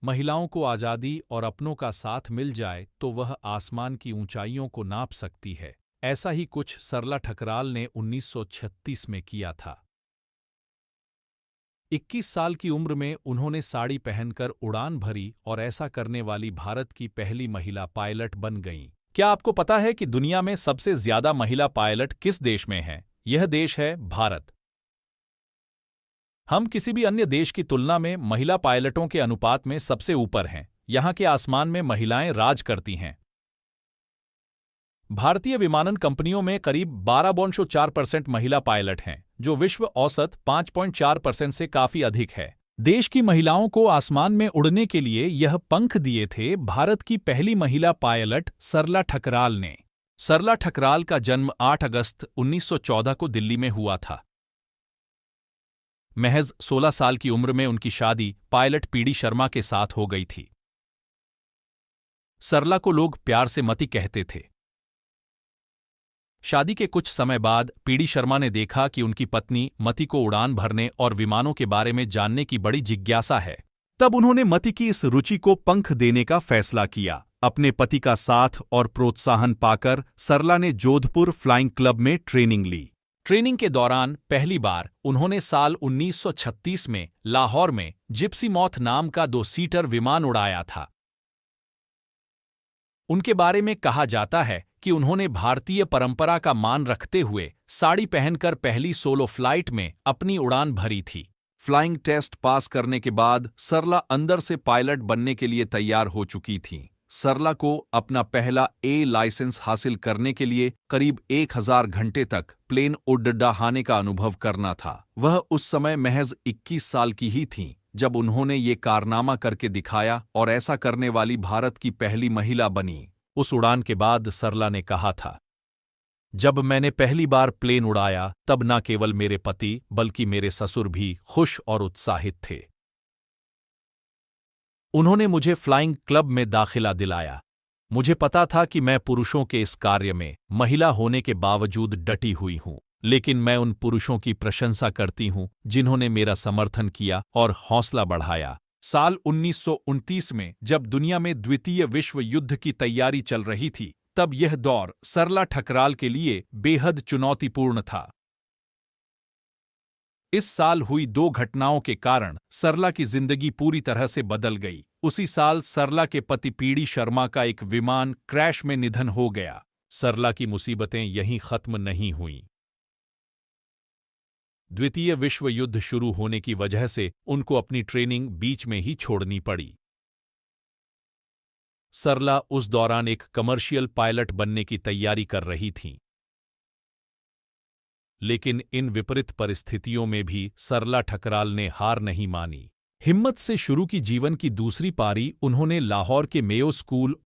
महिलाओं को आज़ादी और अपनों का साथ मिल जाए तो वह आसमान की ऊंचाइयों को नाप सकती है। ऐसा ही कुछ सरला ठकराल ने 1936 में किया था। 21 साल की उम्र में उन्होंने साड़ी पहनकर उड़ान भरी और ऐसा करने वाली भारत की पहली महिला पायलट बन गईं। क्या आपको पता है कि दुनिया में सबसे ज्यादा महिला पायलट किस देश में हैं? यह देश है भारत। हम किसी भी अन्य देश की तुलना में महिला पायलटों के अनुपात में सबसे ऊपर हैं। यहाँ के आसमान में महिलाएं राज करती हैं। भारतीय विमानन कंपनियों में करीब 12.4% महिला पायलट हैं, जो विश्व औसत 5.4% से काफी अधिक है। देश की महिलाओं को आसमान में उड़ने के लिए यह पंख दिए थे भारत की पहली महिला पायलट सरला ठकराल ने। सरला ठकराल का जन्म 8 अगस्त 1914 को दिल्ली में हुआ था। महज 16 साल की उम्र में उनकी शादी पायलट पीडी शर्मा के साथ हो गई थी। सरला को लोग प्यार से मति कहते थे। शादी के कुछ समय बाद पीडी शर्मा ने देखा कि उनकी पत्नी मति को उड़ान भरने और विमानों के बारे में जानने की बड़ी जिज्ञासा है। तब उन्होंने मति की इस रुचि को पंख देने का फैसला किया। अपने पति का साथ और प्रोत्साहन पाकर सरला ने जोधपुर फ्लाइंग क्लब में ट्रेनिंग ली। ट्रेनिंग के दौरान पहली बार उन्होंने साल 1936 में लाहौर में जिप्सी मॉथ नाम का 2 सीटर विमान उड़ाया था। उनके बारे में कहा जाता है कि उन्होंने भारतीय परंपरा का मान रखते हुए साड़ी पहनकर पहली सोलो फ्लाइट में अपनी उड़ान भरी थी। फ्लाइंग टेस्ट पास करने के बाद सरला अंदर से पायलट बनने के लिए तैयार हो चुकी थीं। सरला को अपना पहला ए लाइसेंस हासिल करने के लिए करीब 1000 घंटे तक प्लेन उड़ाने का अनुभव करना था। वह उस समय महज 21 साल की ही थीं जब उन्होंने ये कारनामा करके दिखाया और ऐसा करने वाली भारत की पहली महिला बनी। उस उड़ान के बाद सरला ने कहा था, जब मैंने पहली बार प्लेन उड़ाया तब न केवल मेरे पति बल्कि मेरे ससुर भी खुश और उत्साहित थे। उन्होंने मुझे फ्लाइंग क्लब में दाखिला दिलाया। मुझे पता था कि मैं पुरुषों के इस कार्य में महिला होने के बावजूद डटी हुई हूं, लेकिन मैं उन पुरुषों की प्रशंसा करती हूं जिन्होंने मेरा समर्थन किया और हौसला बढ़ाया। साल 1929 में जब दुनिया में द्वितीय विश्व युद्ध की तैयारी चल रही थी, तब यह दौर सरला ठकराल के लिए बेहद चुनौतीपूर्ण था। इस साल हुई 2 घटनाओं के कारण सरला की जिंदगी पूरी तरह से बदल गई। उसी साल सरला के पति पीडी शर्मा का एक विमान क्रैश में निधन हो गया। सरला की मुसीबतें यहीं खत्म नहीं हुईं। द्वितीय विश्व युद्ध शुरू होने की वजह से उनको अपनी ट्रेनिंग बीच में ही छोड़नी पड़ी। सरला उस दौरान एक कमर्शियल पायलट बनने की तैयारी कर रही थीं। लेकिन इन विपरीत परिस्थितियों में भी सरला ठकराल ने हार नहीं मानी। हिम्मत से शुरू की जीवन की दूसरी पारी उन्होंने लाहौर के मेयो स्कूल